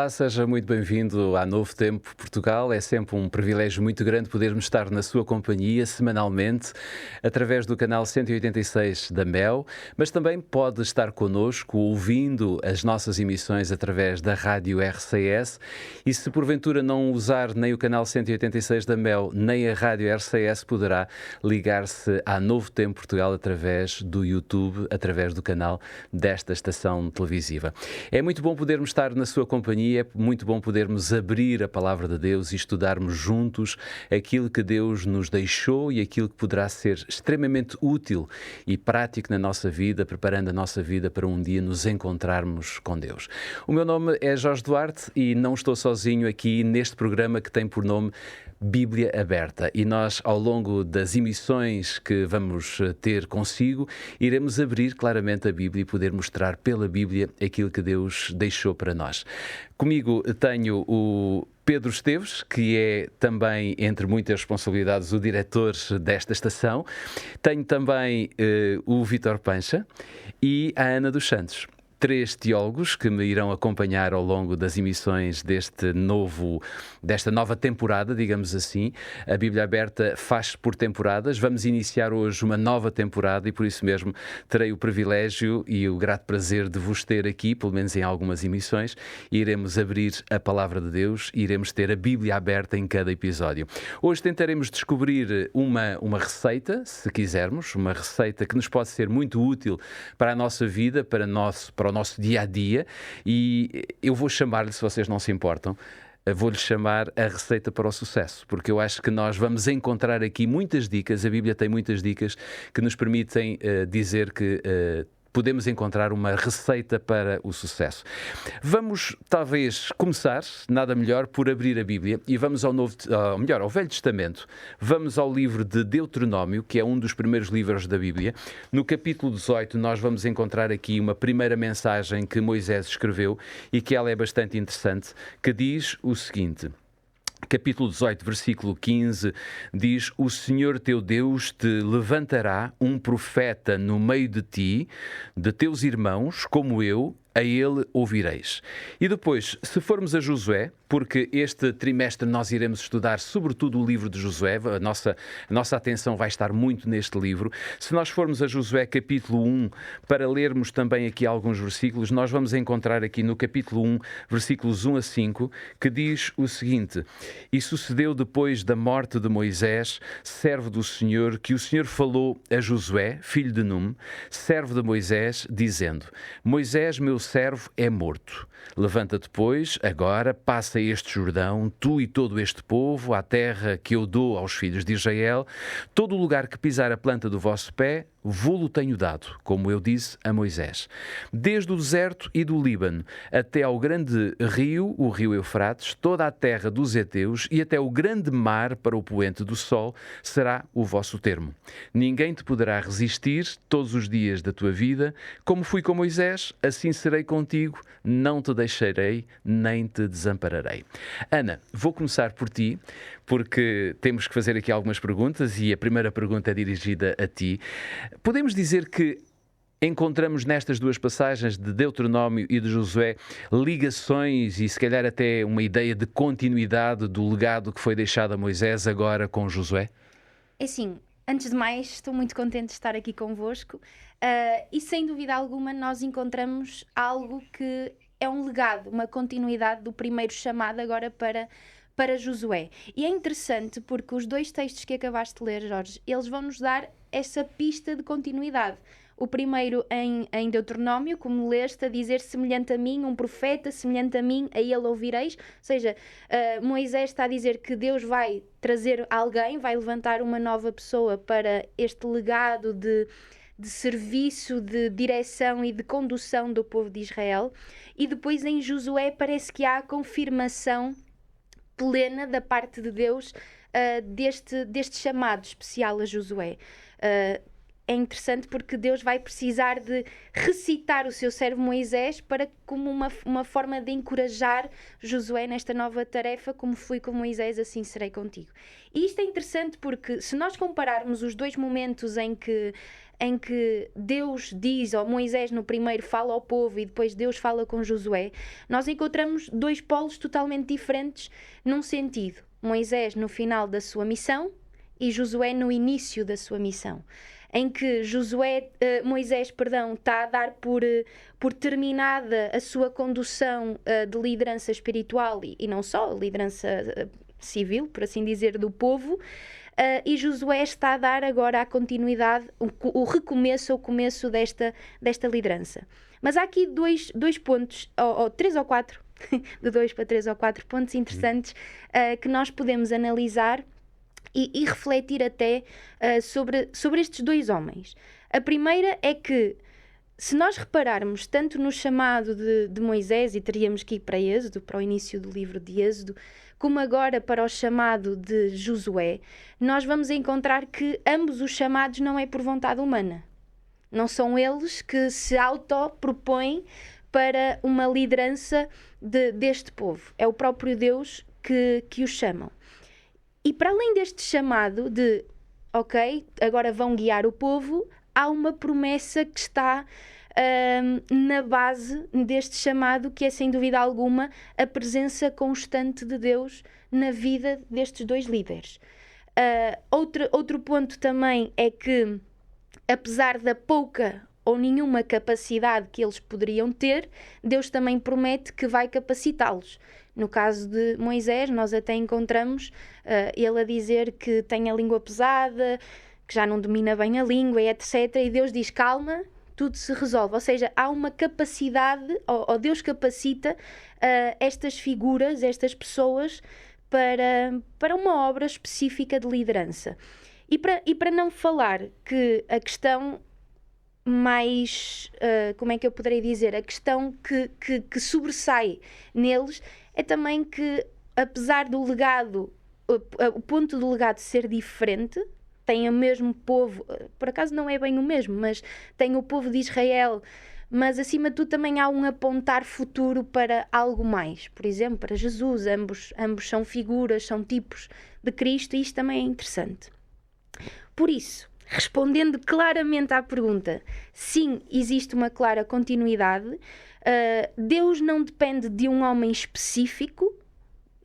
Olá, seja muito bem-vindo à Novo Tempo Portugal. É sempre um privilégio muito grande podermos estar na sua companhia semanalmente, através do canal 186 da Mel, mas também pode estar connosco ouvindo as nossas emissões através da rádio RCS. E se porventura não usar nem o canal 186 da Mel, nem a rádio RCS, poderá ligar-se à Novo Tempo Portugal através do YouTube, através do canal desta estação televisiva. É muito bom podermos estar na sua companhia, é muito bom podermos abrir a Palavra de Deus e estudarmos juntos aquilo que Deus nos deixou e aquilo que poderá ser extremamente útil e prático na nossa vida, preparando a nossa vida para um dia nos encontrarmos com Deus. O meu nome é Jorge Duarte e não estou sozinho aqui neste programa que tem por nome Bíblia Aberta, e nós, ao longo das emissões que vamos ter consigo, iremos abrir claramente a Bíblia e poder mostrar pela Bíblia aquilo que Deus deixou para nós. Comigo tenho o Pedro Esteves, que é também, entre muitas responsabilidades, o diretor desta estação. Tenho também o Vítor Pancha e a Ana dos Santos. Três teólogos que me irão acompanhar ao longo das emissões desta nova temporada, digamos assim. A Bíblia Aberta faz por temporadas. Vamos iniciar hoje uma nova temporada e por isso mesmo terei o privilégio e o grato prazer de vos ter aqui, pelo menos em algumas emissões. Iremos abrir a Palavra de Deus e iremos ter a Bíblia aberta em cada episódio. Hoje tentaremos descobrir uma receita, se quisermos, uma receita que nos pode ser muito útil para a nossa vida, para o nosso dia-a-dia, e eu vou chamar-lhe, se vocês não se importam, vou-lhe chamar a receita para o sucesso, porque eu acho que nós vamos encontrar aqui muitas dicas, a Bíblia tem muitas dicas que nos permitem dizer que podemos encontrar uma receita para o sucesso. Vamos, talvez, começar, nada melhor, por abrir a Bíblia e vamos ao Velho Testamento. Vamos ao livro de Deuteronômio, que é um dos primeiros livros da Bíblia. No capítulo 18, nós vamos encontrar aqui uma primeira mensagem que Moisés escreveu e que ela é bastante interessante, que diz o seguinte... Capítulo 18, versículo 15, diz: O Senhor teu Deus te levantará um profeta no meio de ti, de teus irmãos, como eu, a ele ouvireis. E depois, se formos a Josué, porque este trimestre nós iremos estudar sobretudo o livro de Josué, a nossa atenção vai estar muito neste livro. Se nós formos a Josué capítulo 1, para lermos também aqui alguns versículos, nós vamos encontrar aqui no capítulo 1, versículos 1 a 5, que diz o seguinte: E sucedeu depois da morte de Moisés, servo do Senhor, que o Senhor falou a Josué, filho de Num, servo de Moisés, dizendo: Moisés, meu servo, é morto. Levanta-te, pois, agora, passa este Jordão, tu e todo este povo, à terra que eu dou aos filhos de Israel. Todo o lugar que pisar a planta do vosso pé, vô-lo tenho dado, como eu disse a Moisés. Desde o deserto e do Líbano até ao grande rio, o rio Eufrates, toda a terra dos heteus e até o grande mar para o poente do sol, será o vosso termo. Ninguém te poderá resistir todos os dias da tua vida. Como fui com Moisés, assim serei contigo, não te deixarei, nem te desampararei. Ana, vou começar por ti, porque temos que fazer aqui algumas perguntas e a primeira pergunta é dirigida a ti. Podemos dizer que encontramos nestas duas passagens de Deuteronômio e de Josué ligações e se calhar até uma ideia de continuidade do legado que foi deixado a Moisés agora com Josué? É assim, antes de mais, estou muito contente de estar aqui convosco e sem dúvida alguma nós encontramos algo que é um legado, uma continuidade do primeiro chamado agora para Josué. E é interessante porque os dois textos que acabaste de ler, Jorge, eles vão nos dar essa pista de continuidade. O primeiro em Deuteronômio, como leste, a dizer: semelhante a mim, um profeta, semelhante a mim, a ele ouvireis. Ou seja, Moisés está a dizer que Deus vai trazer alguém, vai levantar uma nova pessoa para este legado de serviço, de direção e de condução do povo de Israel. E depois em Josué parece que há a confirmação plena da parte de Deus deste chamado especial a Josué. é interessante porque Deus vai precisar de recitar o seu servo Moisés como uma forma de encorajar Josué nesta nova tarefa: como fui com Moisés, assim serei contigo. E isto é interessante porque, se nós compararmos os dois momentos em que Deus diz, ou Moisés no primeiro fala ao povo e depois Deus fala com Josué, nós encontramos dois polos totalmente diferentes num sentido. Moisés no final da sua missão e Josué no início da sua missão, em que Moisés está a dar por terminada a sua condução de liderança espiritual e não só, liderança civil, por assim dizer, do povo, e Josué está a dar agora a continuidade, o começo desta liderança. Mas há aqui dois pontos, ou 3 ou 4, de 2 para 3 ou 4 pontos interessantes que nós podemos analisar e refletir até sobre estes dois homens. A primeira é que, se nós repararmos tanto no chamado de Moisés, e teríamos que ir para Êxodo, para o início do livro de Êxodo, como agora para o chamado de Josué, nós vamos encontrar que ambos os chamados não é por vontade humana. Não são eles que se autopropõem para uma liderança deste povo. É o próprio Deus que os chamam. E para além deste chamado de, ok, agora vão guiar o povo, há uma promessa que está na base deste chamado, que é, sem dúvida alguma, a presença constante de Deus na vida destes dois líderes. Outro ponto também é que, apesar da pouca ou nenhuma capacidade que eles poderiam ter, Deus também promete que vai capacitá-los. No caso de Moisés, nós até encontramos ele a dizer que tem a língua pesada, que já não domina bem a língua, etc. E Deus diz: calma, tudo se resolve. Ou seja, há uma capacidade, ou Deus capacita estas figuras, estas pessoas, para uma obra específica de liderança. E para não falar que a questão mais, como é que eu poderei dizer, a questão que sobressai neles é também que, apesar do legado, o ponto do legado ser diferente, tem o mesmo povo, por acaso não é bem o mesmo, mas tem o povo de Israel, mas acima de tudo também há um apontar futuro para algo mais. Por exemplo, para Jesus, ambos são figuras, são tipos de Cristo, e isto também é interessante. Por isso, respondendo claramente à pergunta, sim, existe uma clara continuidade. Deus não depende de um homem específico,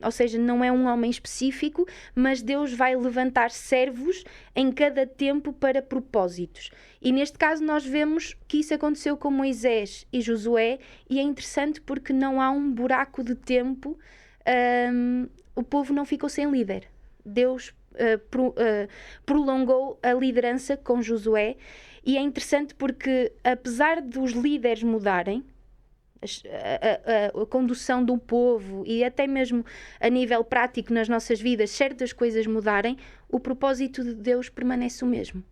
ou seja, não é um homem específico, mas Deus vai levantar servos em cada tempo para propósitos. E neste caso nós vemos que isso aconteceu com Moisés e Josué, e é interessante porque não há um buraco de tempo, o povo não ficou sem líder. Deus prolongou a liderança com Josué, e é interessante porque, apesar dos líderes mudarem, a condução do povo e até mesmo a nível prático nas nossas vidas, certas coisas mudarem, o propósito de Deus permanece o mesmo.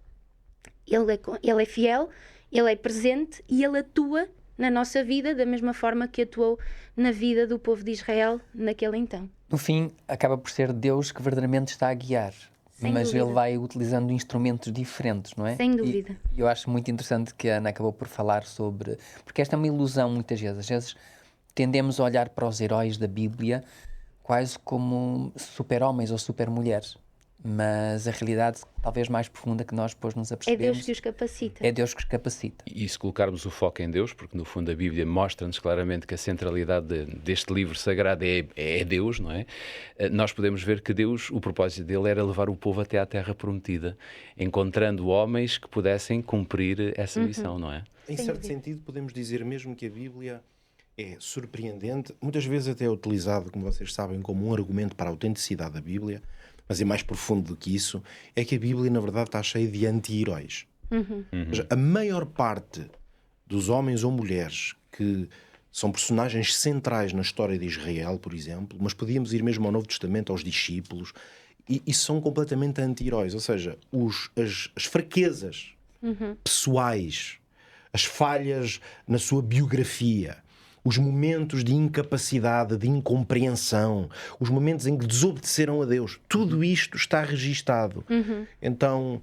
Ele é fiel, Ele é presente e Ele atua na nossa vida da mesma forma que atuou na vida do povo de Israel naquele então. No fim, acaba por ser Deus que verdadeiramente está a guiar. Mas dúvida. Ele vai utilizando instrumentos diferentes, não é? Sem dúvida. E eu acho muito interessante que a Ana acabou por falar sobre... Porque esta é uma ilusão muitas vezes. Às vezes tendemos a olhar para os heróis da Bíblia quase como super-homens ou super-mulheres. Mas a realidade, talvez mais profunda que nós depois nos apercebemos... É Deus que os capacita. É Deus que os capacita. E se colocarmos o foco em Deus, porque no fundo a Bíblia mostra-nos claramente que a centralidade deste livro sagrado é Deus, não é? Nós podemos ver que Deus, o propósito dele era levar o povo até à Terra Prometida, encontrando homens que pudessem cumprir essa missão, não é? Em certo sentido, podemos dizer mesmo que a Bíblia é surpreendente, muitas vezes até é utilizado, como vocês sabem, como um argumento para a autenticidade da Bíblia, mas é mais profundo do que isso, é que a Bíblia, na verdade, está cheia de anti-heróis. A maior parte dos homens ou mulheres que são personagens centrais na história de Israel, por exemplo, mas podíamos ir mesmo ao Novo Testamento, aos discípulos, e são completamente anti-heróis. Ou seja, as fraquezas pessoais, as falhas na sua biografia, os momentos de incapacidade, de incompreensão, os momentos em que desobedeceram a Deus, tudo isto está registado. Então,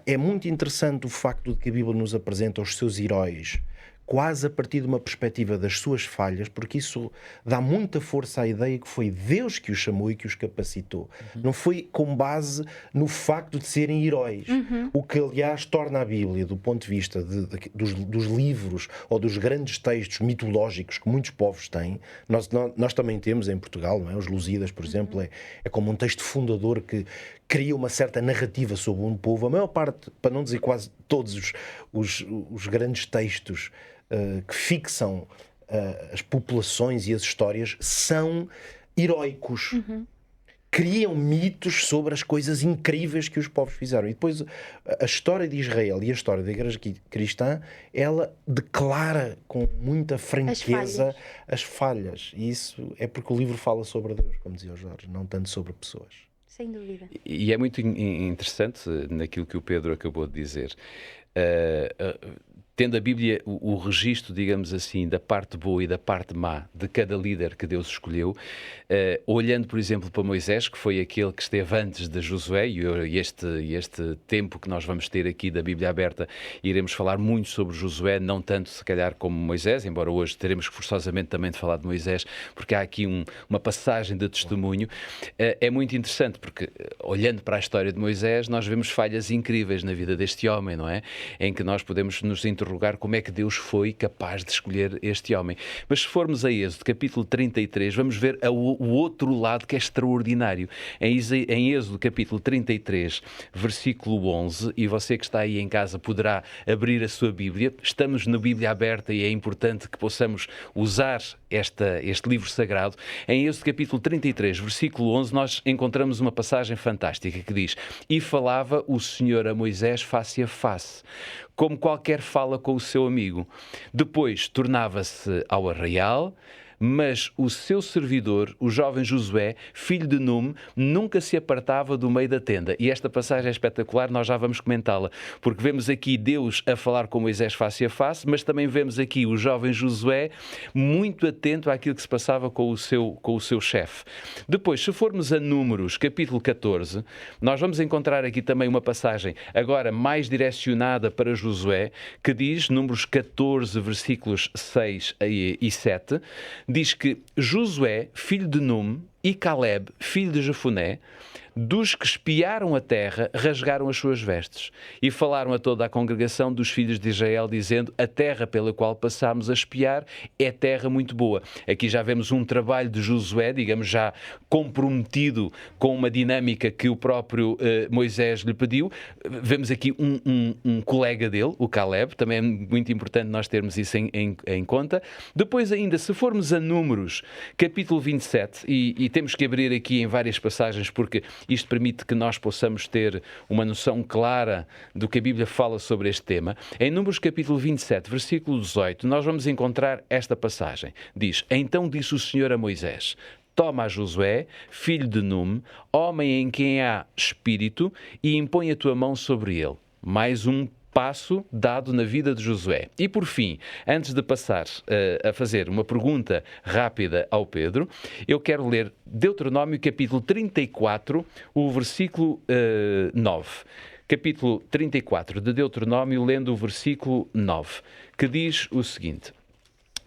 é muito interessante o facto de que a Bíblia nos apresenta os seus heróis quase a partir de uma perspectiva das suas falhas, porque isso dá muita força à ideia que foi Deus que os chamou e que os capacitou. Não foi com base no facto de serem heróis. O que, aliás, torna a Bíblia, do ponto de vista dos livros ou dos grandes textos mitológicos que muitos povos têm, nós também temos em Portugal, não é? Os Lusíadas, por exemplo, é como um texto fundador que cria uma certa narrativa sobre um povo. A maior parte, para não dizer quase todos os grandes textos que fixam as populações e as histórias são heróicos. Criam mitos sobre as coisas incríveis que os povos fizeram. E depois a história de Israel e a história da Igreja Cristã, ela declara com muita franqueza as falhas. E isso é porque o livro fala sobre Deus, como dizia o Jorge, não tanto sobre pessoas. Sem dúvida. E é muito interessante naquilo que o Pedro acabou de dizer. Tendo a Bíblia o registro, digamos assim, da parte boa e da parte má de cada líder que Deus escolheu, olhando, por exemplo, para Moisés, que foi aquele que esteve antes de Josué, e este tempo que nós vamos ter aqui da Bíblia aberta, iremos falar muito sobre Josué, não tanto se calhar como Moisés, embora hoje teremos forçosamente também de falar de Moisés, porque há aqui uma passagem de testemunho. É muito interessante, porque olhando para a história de Moisés, nós vemos falhas incríveis na vida deste homem, não é? Em que nós podemos nos interrogar como é que Deus foi capaz de escolher este homem. Mas se formos a Êxodo, capítulo 33, vamos ver o outro lado que é extraordinário. Em Êxodo, capítulo 33, versículo 11, e você que está aí em casa poderá abrir a sua Bíblia. Estamos na Bíblia aberta e é importante que possamos usar este livro sagrado. Em Êxodo, capítulo 33, versículo 11, nós encontramos uma passagem fantástica que diz: "E falava o Senhor a Moisés face a face, como qualquer fala com o seu amigo. Depois tornava-se ao arraial, mas o seu servidor, o jovem Josué, filho de Num, nunca se apartava do meio da tenda." E esta passagem é espetacular, nós já vamos comentá-la, porque vemos aqui Deus a falar com Moisés face a face, mas também vemos aqui o jovem Josué muito atento àquilo que se passava com o seu chefe. Depois, se formos a Números, capítulo 14, nós vamos encontrar aqui também uma passagem, agora mais direcionada para Josué, que diz, Números 14, versículos 6 e 7, diz que Josué, filho de Num, e Caleb, filho de Jefoné, dos que espiaram a terra, rasgaram as suas vestes e falaram a toda a congregação dos filhos de Israel, dizendo: "A terra pela qual passámos a espiar é terra muito boa." Aqui já vemos um trabalho de Josué, digamos, já comprometido com uma dinâmica que o próprio Moisés lhe pediu. Vemos aqui um colega dele, o Caleb, também é muito importante nós termos isso em conta. Depois ainda, se formos a Números, capítulo 27, e temos que abrir aqui em várias passagens, porque isto permite que nós possamos ter uma noção clara do que a Bíblia fala sobre este tema. Em Números capítulo 27, versículo 18, nós vamos encontrar esta passagem. Diz: "Então disse o Senhor a Moisés: Toma a Josué, filho de Num, homem em quem há espírito, e impõe a tua mão sobre ele." Mais um passo dado na vida de Josué. E por fim, antes de passar a fazer uma pergunta rápida ao Pedro, eu quero ler Deuteronômio capítulo 34, o versículo 9. Capítulo 34 de Deuteronômio, lendo o versículo 9, que diz o seguinte: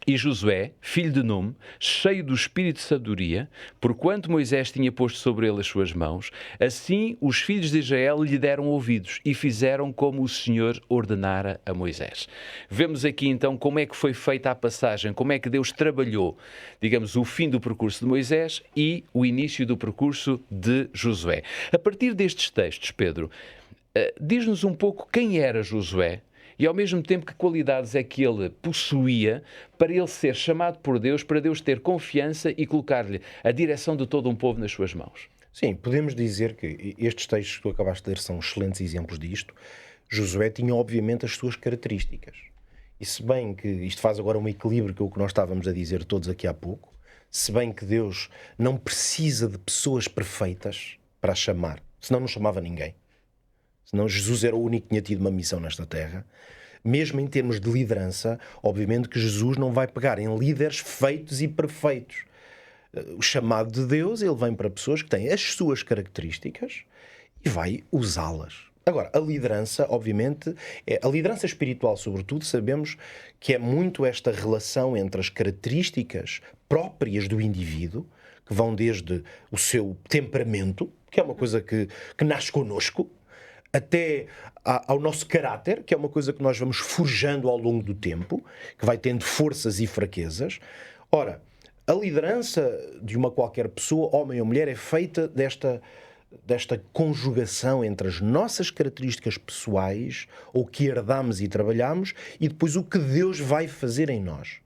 "E Josué, filho de Num, cheio do espírito de sabedoria, porquanto Moisés tinha posto sobre ele as suas mãos, assim os filhos de Israel lhe deram ouvidos e fizeram como o Senhor ordenara a Moisés." Vemos aqui então como é que foi feita a passagem, como é que Deus trabalhou, digamos, o fim do percurso de Moisés e o início do percurso de Josué. A partir destes textos, Pedro, diz-nos um pouco quem era Josué, e ao mesmo tempo que qualidades é que ele possuía para ele ser chamado por Deus, para Deus ter confiança e colocar-lhe a direção de todo um povo nas suas mãos. Sim, podemos dizer que estes textos que tu acabaste de ler são excelentes exemplos disto. Josué tinha obviamente as suas características. E se bem que isto faz agora um equilíbrio com o que nós estávamos a dizer todos aqui há pouco, se bem que Deus não precisa de pessoas perfeitas para a chamar, senão não chamava ninguém. Senão Jesus era o único que tinha tido uma missão nesta terra. Mesmo em termos de liderança, obviamente que Jesus não vai pegar em líderes feitos e perfeitos. O chamado de Deus, ele vem para pessoas que têm as suas características e vai usá-las. Agora, a liderança, obviamente, a liderança espiritual, sobretudo, sabemos que é muito esta relação entre as características próprias do indivíduo, que vão desde o seu temperamento, que é uma coisa que nasce connosco, até ao nosso caráter, que é uma coisa que nós vamos forjando ao longo do tempo, que vai tendo forças e fraquezas. Ora, a liderança de uma qualquer pessoa, homem ou mulher, é feita desta conjugação entre as nossas características pessoais, ou que herdamos e trabalhamos, e depois o que Deus vai fazer em nós.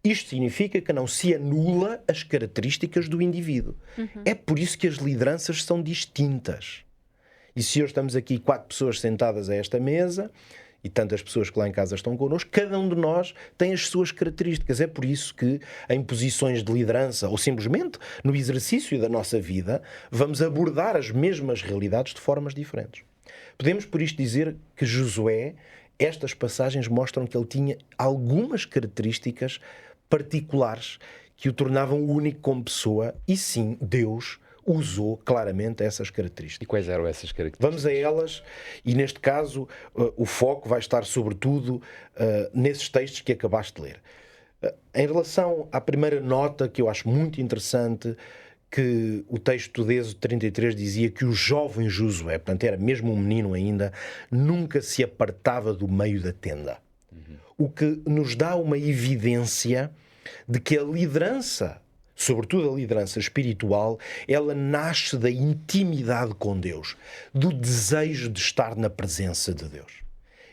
Isto significa que não se anula as características do indivíduo. É por isso que as lideranças são distintas. E se hoje estamos aqui 4 pessoas sentadas a esta mesa, e tantas pessoas que lá em casa estão connosco, cada um de nós tem as suas características. É por isso que em posições de liderança, ou simplesmente no exercício da nossa vida, vamos abordar as mesmas realidades de formas diferentes. Podemos, por isto, dizer que Josué, estas passagens mostram que ele tinha algumas características particulares que o tornavam único como pessoa, e sim, Deus usou claramente essas características. E quais eram essas características? Vamos a elas, e neste caso o foco vai estar sobretudo nesses textos que acabaste de ler. Em relação à primeira nota, que eu acho muito interessante, que o texto de Êxodo 33 dizia que o jovem Josué, portanto era mesmo um menino ainda, nunca se apartava do meio da tenda. O que nos dá uma evidência de que a liderança, sobretudo a liderança espiritual, ela nasce da intimidade com Deus, do desejo de estar na presença de Deus.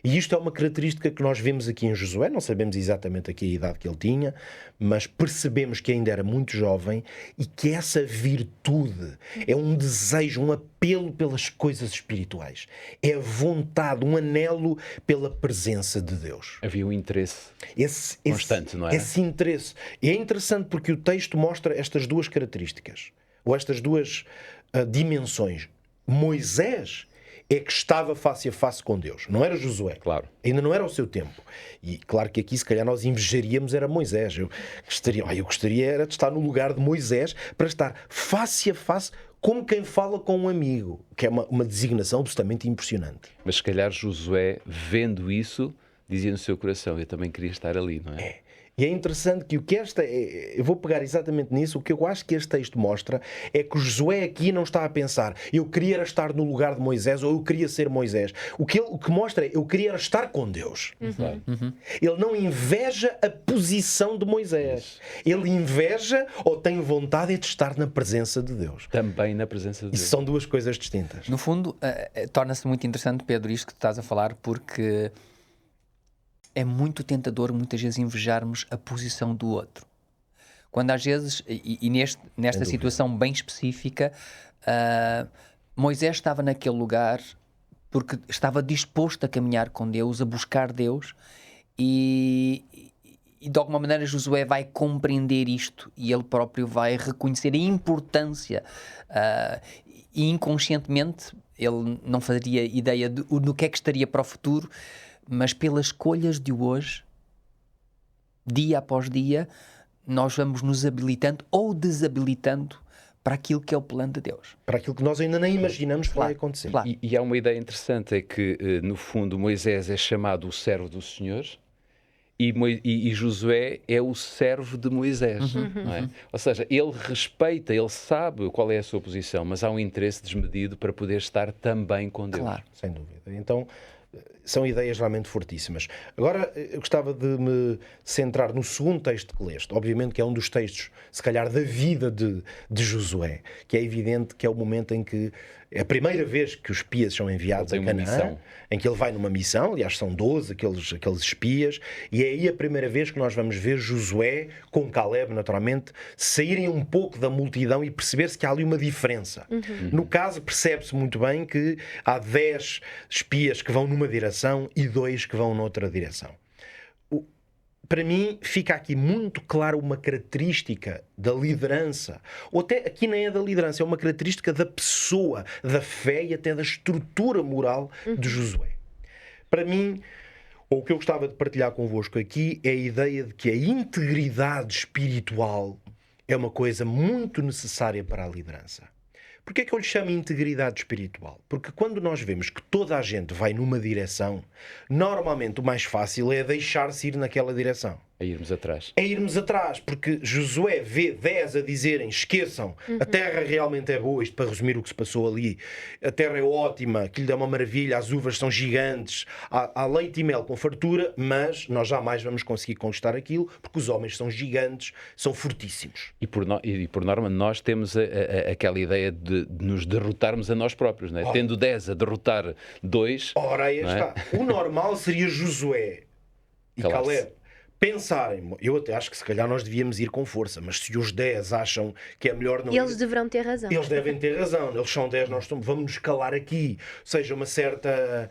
E isto é uma característica que nós vemos aqui em Josué, não sabemos exatamente aqui a idade que ele tinha, mas percebemos que ainda era muito jovem e que essa virtude é um desejo, um apelo pelas coisas espirituais. É a vontade, um anelo pela presença de Deus. Havia um interesse constante, não é? Esse interesse. E é interessante porque o texto mostra estas duas características, ou estas duas dimensões. Moisés é que estava face a face com Deus. Não era Josué. Claro. Ainda não era o seu tempo. E claro que aqui, se calhar, nós invejaríamos era Moisés. Eu gostaria era de estar no lugar de Moisés para estar face a face como quem fala com um amigo, que é uma designação absolutamente impressionante. Mas se calhar Josué, vendo isso, dizia no seu coração, eu também queria estar ali, não é? E é interessante que eu vou pegar exatamente nisso, o que eu acho que este texto mostra é que Josué aqui não está a pensar eu queria estar no lugar de Moisés ou eu queria ser Moisés. O que mostra é eu queria estar com Deus. Ele não inveja a posição de Moisés. Ele inveja ou tem vontade de estar na presença de Deus. Também na presença de Deus. Isso são duas coisas distintas. No fundo, torna-se muito interessante, Pedro, isto que tu estás a falar, porque é muito tentador muitas vezes invejarmos a posição do outro. Quando às vezes, nesta situação bem específica, Moisés estava naquele lugar porque estava disposto a caminhar com Deus, a buscar Deus, e de alguma maneira Josué vai compreender isto e ele próprio vai reconhecer a importância, e inconscientemente ele não faria ideia do que é que estaria para o futuro, mas pelas escolhas de hoje, dia após dia, nós vamos nos habilitando ou desabilitando para aquilo que é o plano de Deus. Para aquilo que nós ainda nem imaginamos que vai acontecer. Claro. E há uma ideia interessante, é que, no fundo, Moisés é chamado o servo do Senhor e Josué é o servo de Moisés. Não é? Ou seja, ele respeita, ele sabe qual é a sua posição, mas há um interesse desmedido para poder estar também com Deus. Claro. Sem dúvida. Então, são ideias realmente fortíssimas. Agora, eu gostava de me centrar no segundo texto que leste. Obviamente que é um dos textos, se calhar, da vida de Josué, que é evidente que é o momento em que é a primeira vez que os espias são enviados a Canaã, em que ele vai numa missão, aliás, são 12 aqueles espias, e é aí a primeira vez que nós vamos ver Josué, com Caleb, naturalmente, saírem um pouco da multidão e perceber-se que há ali uma diferença. No caso, percebe-se muito bem que há 10 espias que vão numa direção e 2 que vão noutra direção. Para mim, fica aqui muito claro uma característica da liderança, ou até aqui nem é da liderança, é uma característica da pessoa, da fé e até da estrutura moral de Josué. Para mim, o que eu gostava de partilhar convosco aqui é a ideia de que a integridade espiritual é uma coisa muito necessária para a liderança. Porquê é que eu lhe chamo integridade espiritual? Porque quando nós vemos que toda a gente vai numa direção, normalmente o mais fácil é deixar-se ir naquela direção. A irmos atrás. É irmos atrás, porque Josué vê 10 a dizerem, esqueçam, a terra realmente é boa, isto para resumir o que se passou ali, a terra é ótima, aquilo é uma maravilha, as uvas são gigantes, há leite e mel com fartura, mas nós jamais vamos conseguir conquistar aquilo, porque os homens são gigantes, são fortíssimos. E por norma nós temos aquela ideia de nos derrotarmos a nós próprios, não é? Tendo 10 a derrotar 2... Ora, aí está. O normal seria Josué e Caleb pensarem, eu até acho que se calhar nós devíamos ir com força, mas se os 10 acham que é melhor não Eles ir, deverão ter razão. eles devem ter razão, eles são 10, vamos nos calar aqui, seja uma certa...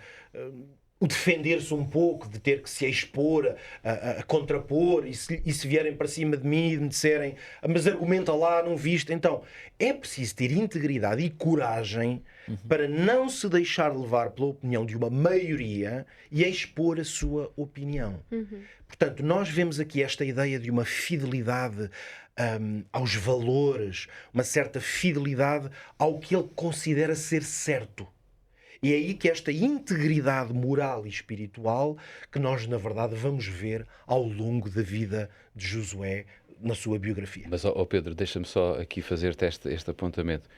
o defender-se um pouco, de ter que se expor, a contrapor, e se vierem para cima de mim e me disserem, mas argumenta lá, não viste. Então, é preciso ter integridade e coragem para não se deixar levar pela opinião de uma maioria e expor a sua opinião. Portanto, nós vemos aqui esta ideia de uma fidelidade aos valores, uma certa fidelidade ao que ele considera ser certo. E é aí que esta integridade moral e espiritual que nós, na verdade, vamos ver ao longo da vida de Josué na sua biografia. Mas, Pedro, deixa-me só aqui fazer-te este apontamento.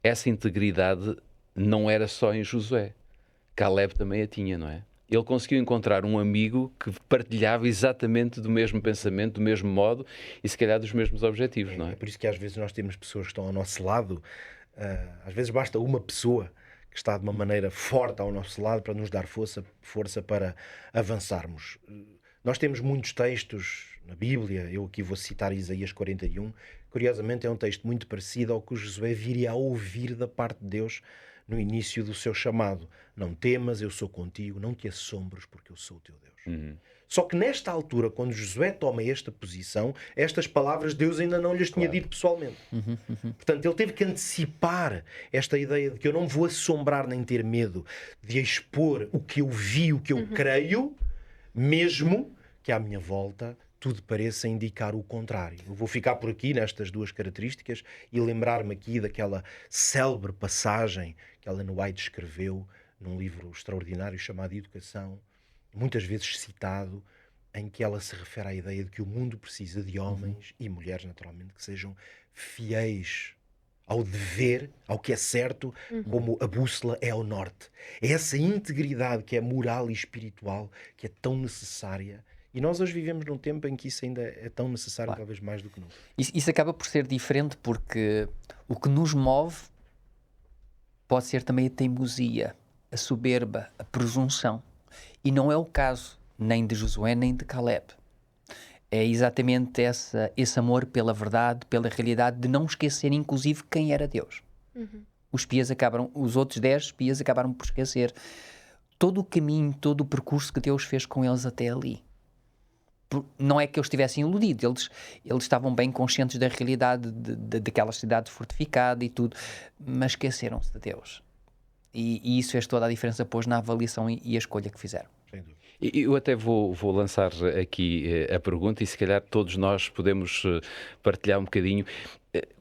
Essa integridade não era só em Josué. Caleb também a tinha, não é? Ele conseguiu encontrar um amigo que partilhava exatamente do mesmo pensamento, do mesmo modo e, se calhar, dos mesmos objetivos, não é? É por isso que às vezes nós temos pessoas que estão ao nosso lado. Às vezes basta uma pessoa que está de uma maneira forte ao nosso lado para nos dar força para avançarmos. Nós temos muitos textos na Bíblia, eu aqui vou citar Isaías 41, curiosamente é um texto muito parecido ao que o Josué viria a ouvir da parte de Deus no início do seu chamado. Não temas, eu sou contigo, não te assombres, porque eu sou o teu Deus. Só que nesta altura, quando Josué toma esta posição, estas palavras Deus ainda não lhes tinha dito pessoalmente. Portanto, ele teve que antecipar esta ideia de que eu não vou assombrar nem ter medo de expor o que eu vi, o que eu creio, mesmo que à minha volta tudo pareça indicar o contrário. Eu vou ficar por aqui nestas duas características e lembrar-me aqui daquela célebre passagem que Ellen White escreveu num livro extraordinário chamado Educação, muitas vezes citado, em que ela se refere à ideia de que o mundo precisa de homens e mulheres, naturalmente, que sejam fiéis ao dever, ao que é certo, como a bússola é ao norte. É essa integridade que é moral e espiritual, que é tão necessária. E nós hoje vivemos num tempo em que isso ainda é tão necessário, talvez mais do que nunca. Isso acaba por ser diferente porque o que nos move pode ser também a teimosia, a soberba, a presunção. E não é o caso nem de Josué nem de Caleb. É exatamente esse amor pela verdade, pela realidade, de não esquecer inclusive quem era Deus. Os outros 10 espias acabaram por esquecer todo o caminho, todo o percurso que Deus fez com eles até ali. Não é que eles estivessem iludidos, eles estavam bem conscientes da realidade daquela cidade fortificada e tudo, mas esqueceram-se de Deus. E isso fez toda a diferença depois na avaliação e a escolha que fizeram. Sem dúvida. Eu até vou lançar aqui a pergunta e se calhar todos nós podemos partilhar um bocadinho.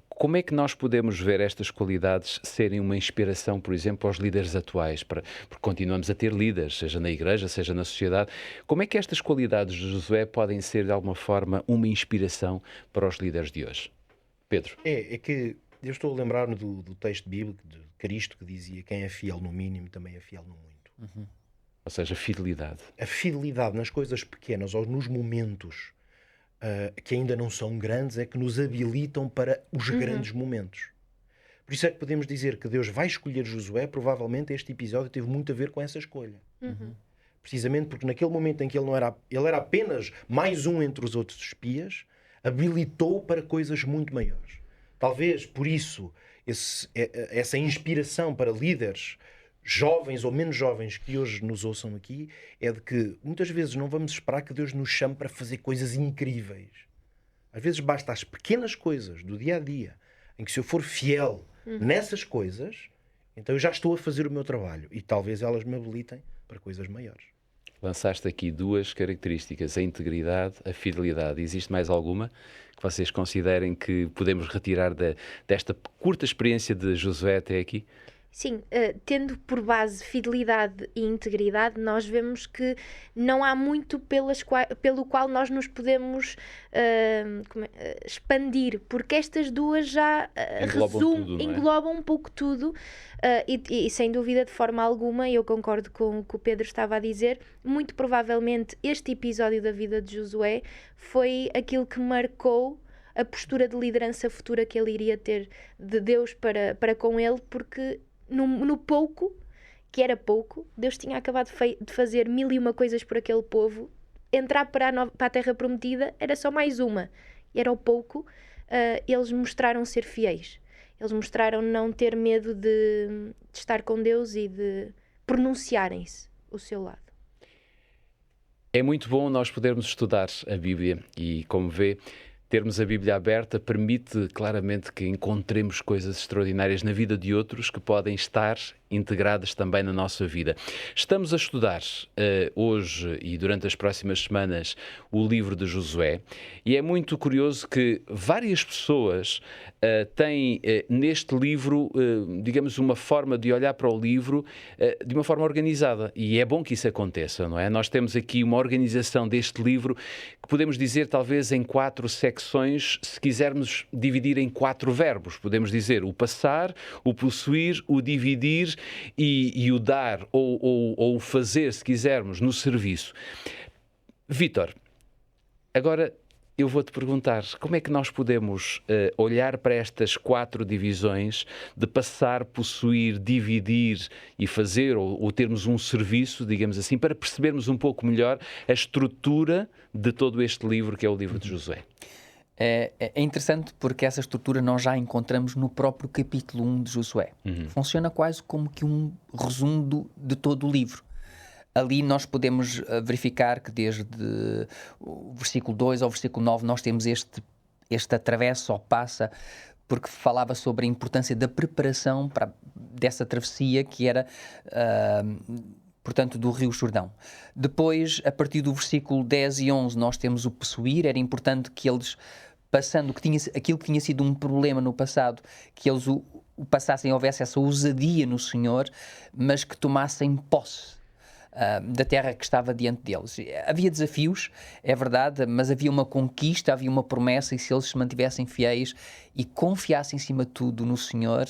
Como é que nós podemos ver estas qualidades serem uma inspiração, por exemplo, aos líderes atuais? Porque continuamos a ter líderes, seja na igreja, seja na sociedade. Como é que estas qualidades de Josué podem ser, de alguma forma, uma inspiração para os líderes de hoje? Pedro? É que eu estou a lembrar-me do texto bíblico de Cristo que dizia: quem é fiel no mínimo também é fiel no muito. Ou seja, fidelidade. A fidelidade nas coisas pequenas ou nos momentos que ainda não são grandes é que nos habilitam para os grandes momentos. Por isso é que podemos dizer que Deus vai escolher Josué. Provavelmente este episódio teve muito a ver com essa escolha. Precisamente porque naquele momento em que ele era apenas mais um entre os outros espias, habilitou para coisas muito maiores. Talvez por isso essa inspiração para líderes jovens ou menos jovens que hoje nos ouçam aqui é de que muitas vezes não vamos esperar que Deus nos chame para fazer coisas incríveis. Às vezes basta as pequenas coisas do dia a dia, em que se eu for fiel nessas coisas, então eu já estou a fazer o meu trabalho e talvez elas me habilitem para coisas maiores. Lançaste aqui duas características, a integridade, a fidelidade. Existe mais alguma que vocês considerem que podemos retirar desta curta experiência de Josué até aqui? Sim, tendo por base fidelidade e integridade, nós vemos que não há muito pelo qual nós nos podemos expandir, porque estas duas já englobam um pouco tudo, e sem dúvida, de forma alguma, eu concordo com o que o Pedro estava a dizer, muito provavelmente este episódio da vida de Josué foi aquilo que marcou a postura de liderança futura que ele iria ter de Deus para com ele, porque no pouco, que era pouco, Deus tinha acabado de fazer 1001 coisas por aquele povo. Entrar para a Terra Prometida era só mais uma, e era o pouco. Eles mostraram ser fiéis, eles mostraram não ter medo de estar com Deus e de pronunciarem-se o seu lado. É muito bom nós podermos estudar a Bíblia e, como vê, termos a Bíblia aberta permite claramente que encontremos coisas extraordinárias na vida de outros que podem estar integradas também na nossa vida. Estamos a estudar hoje e durante as próximas semanas o livro de Josué, e é muito curioso que várias pessoas têm neste livro, digamos, uma forma de olhar para o livro de uma forma organizada, e é bom que isso aconteça, não é? Nós temos aqui uma organização deste livro que podemos dizer talvez em 4 secções, se quisermos dividir em 4 verbos. Podemos dizer o passar, o possuir, o dividir e o dar ou o fazer, se quisermos, no serviço. Vítor, agora eu vou-te perguntar, como é que nós podemos olhar para estas 4 divisões de passar, possuir, dividir e fazer, ou termos um serviço, digamos assim, para percebermos um pouco melhor a estrutura de todo este livro, que é o livro de Josué? É interessante porque essa estrutura nós já encontramos no próprio capítulo 1 de Josué. Funciona quase como que um resumo de todo o livro. Ali nós podemos verificar que desde o versículo 2 ao versículo 9 nós temos este atravessa ou passa, porque falava sobre a importância da preparação dessa travessia que era, portanto, do Rio Jordão. Depois, a partir do versículo 10 e 11, nós temos o possuir. Era importante que eles, passando aquilo que tinha sido um problema no passado, que eles o passassem, houvesse essa ousadia no Senhor, mas que tomassem posse da terra que estava diante deles. Havia desafios, é verdade, mas havia uma conquista, havia uma promessa, e se eles se mantivessem fiéis e confiassem, acima de tudo, no Senhor,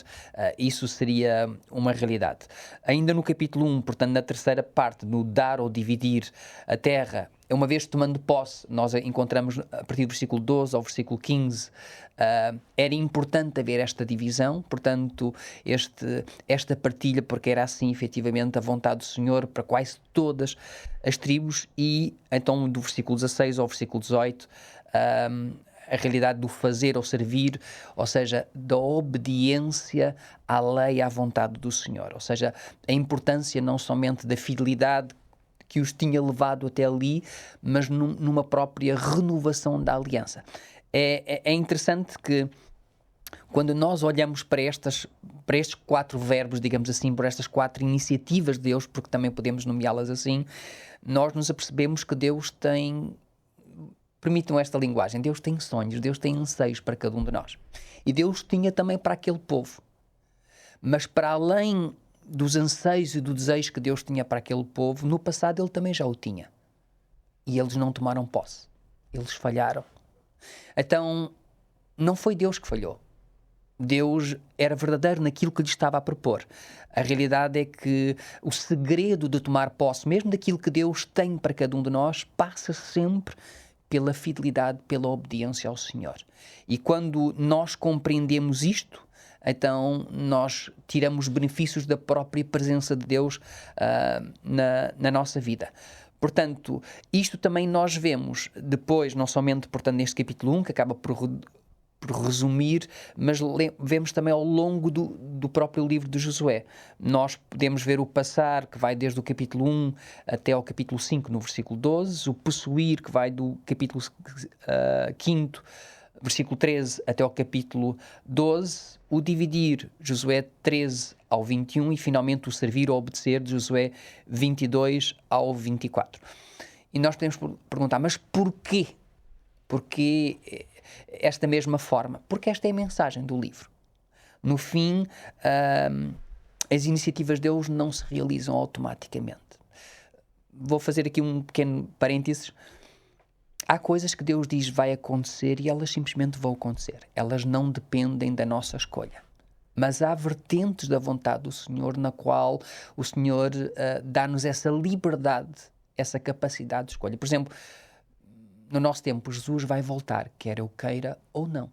isso seria uma realidade. Ainda no capítulo 1, portanto, na terceira parte, no dar ou dividir a terra, uma vez tomando posse, nós encontramos a partir do versículo 12 ao versículo 15, era importante haver esta divisão, portanto, esta partilha, porque era assim, efetivamente, a vontade do Senhor para quase todas as tribos. E então, do versículo 16 ao versículo 18, a realidade do fazer ou servir, ou seja, da obediência à lei, à vontade do Senhor, ou seja, a importância não somente da fidelidade que os tinha levado até ali, mas numa própria renovação da aliança. É interessante que quando nós olhamos para estes 4 verbos, digamos assim, por estas 4 iniciativas de Deus, porque também podemos nomeá-las assim, nós nos apercebemos que Deus tem, permitam esta linguagem, Deus tem sonhos, Deus tem anseios para cada um de nós. E Deus tinha também para aquele povo. Mas para além dos anseios e do desejo que Deus tinha para aquele povo, no passado Ele também já o tinha. E eles não tomaram posse. Eles falharam. Então, não foi Deus que falhou. Deus era verdadeiro naquilo que lhe estava a propor. A realidade é que o segredo de tomar posse, mesmo daquilo que Deus tem para cada um de nós, passa sempre pela fidelidade, pela obediência ao Senhor. E quando nós compreendemos isto, então nós tiramos benefícios da própria presença de Deus na nossa vida. Portanto, isto também nós vemos depois, não somente, portanto, neste capítulo 1, que acaba por resumir, mas vemos também ao longo do próprio livro de Josué. Nós podemos ver o passar, que vai desde o capítulo 1 até ao capítulo 5, no versículo 12, o possuir, que vai do capítulo 5 versículo 13 até ao capítulo 12, o dividir, Josué 13 ao 21, e finalmente o servir ou obedecer, de Josué 22 ao 24. E nós podemos perguntar, mas porquê? Porquê esta mesma forma? Porque esta é a mensagem do livro. No fim, as iniciativas de Deus não se realizam automaticamente. Vou fazer aqui um pequeno parênteses. Há coisas que Deus diz vai acontecer e elas simplesmente vão acontecer. Elas não dependem da nossa escolha. Mas há vertentes da vontade do Senhor na qual o Senhor dá-nos essa liberdade, essa capacidade de escolha. Por exemplo, no nosso tempo, Jesus vai voltar, quer eu queira ou não.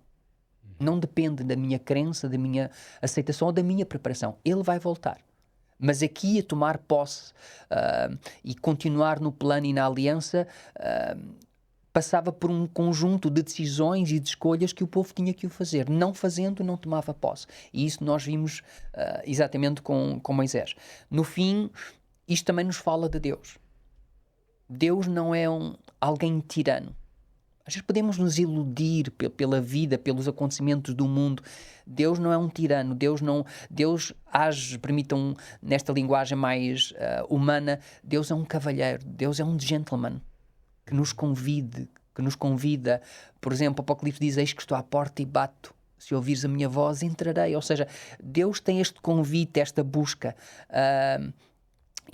Não depende da minha crença, da minha aceitação ou da minha preparação. Ele vai voltar. Mas aqui a tomar posse e continuar no plano e na aliança passava por um conjunto de decisões e de escolhas que o povo tinha que o fazer. Não fazendo, não tomava posse. E isso nós vimos exatamente com Moisés. No fim, isto também nos fala de Deus. Deus não é alguém tirano. Às vezes podemos nos iludir pela vida, pelos acontecimentos do mundo. Deus não é um tirano. Deus age, permitam, nesta linguagem mais humana, Deus é um cavalheiro. Deus é um gentleman que nos convida. Por exemplo, o Apocalipse diz, eis que estou à porta e bato. Se ouvires a minha voz, entrarei. Ou seja, Deus tem este convite, esta busca.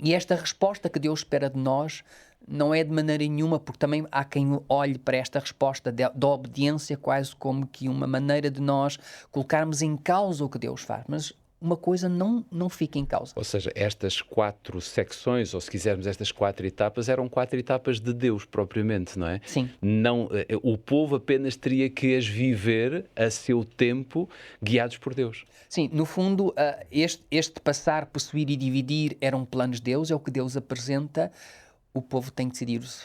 E esta resposta que Deus espera de nós não é de maneira nenhuma, porque também há quem olhe para esta resposta da obediência quase como que uma maneira de nós colocarmos em causa o que Deus faz. Mas uma coisa não fica em causa. Ou seja, estas 4 secções, ou se quisermos estas 4 etapas, eram 4 etapas de Deus propriamente, não é? Sim. Não, o povo apenas teria que as viver a seu tempo, guiados por Deus. Sim, no fundo, este passar, possuir e dividir eram planos de Deus, é o que Deus apresenta. O povo tem que decidir se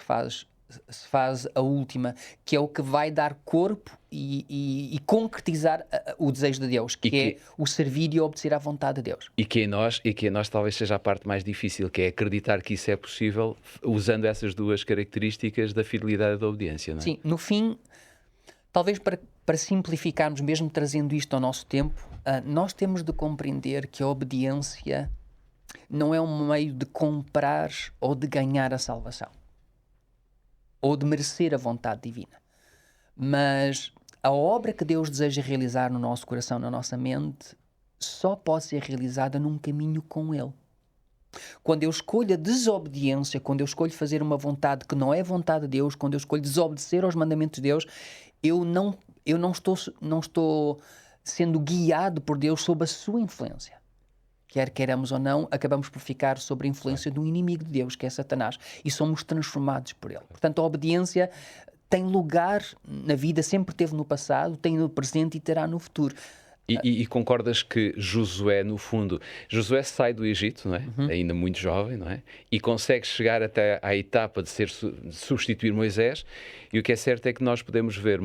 faz a última, que é o que vai dar corpo e concretizar o desejo de Deus, que é o servir e obedecer à vontade de Deus. E que em nós talvez seja a parte mais difícil, que é acreditar que isso é possível usando essas 2 características da fidelidade e da obediência, não é? Sim, no fim, talvez para simplificarmos, mesmo trazendo isto ao nosso tempo, nós temos de compreender que a obediência não é um meio de comprar ou de ganhar a salvação, ou de merecer a vontade divina. Mas a obra que Deus deseja realizar no nosso coração, na nossa mente, só pode ser realizada num caminho com Ele. Quando eu escolho a desobediência, quando eu escolho fazer uma vontade que não é vontade de Deus, quando eu escolho desobedecer aos mandamentos de Deus, eu não estou sendo guiado por Deus sob a sua influência. Quer queiramos ou não, acabamos por ficar sob a influência de um inimigo de Deus, que é Satanás, e somos transformados por ele. Portanto, a obediência tem lugar na vida, sempre teve no passado, tem no presente e terá no futuro. E concordas que Josué, no fundo, Josué sai do Egito, não é? Ainda muito jovem, não é? E consegue chegar até à etapa de substituir Moisés, e o que é certo é que nós podemos ver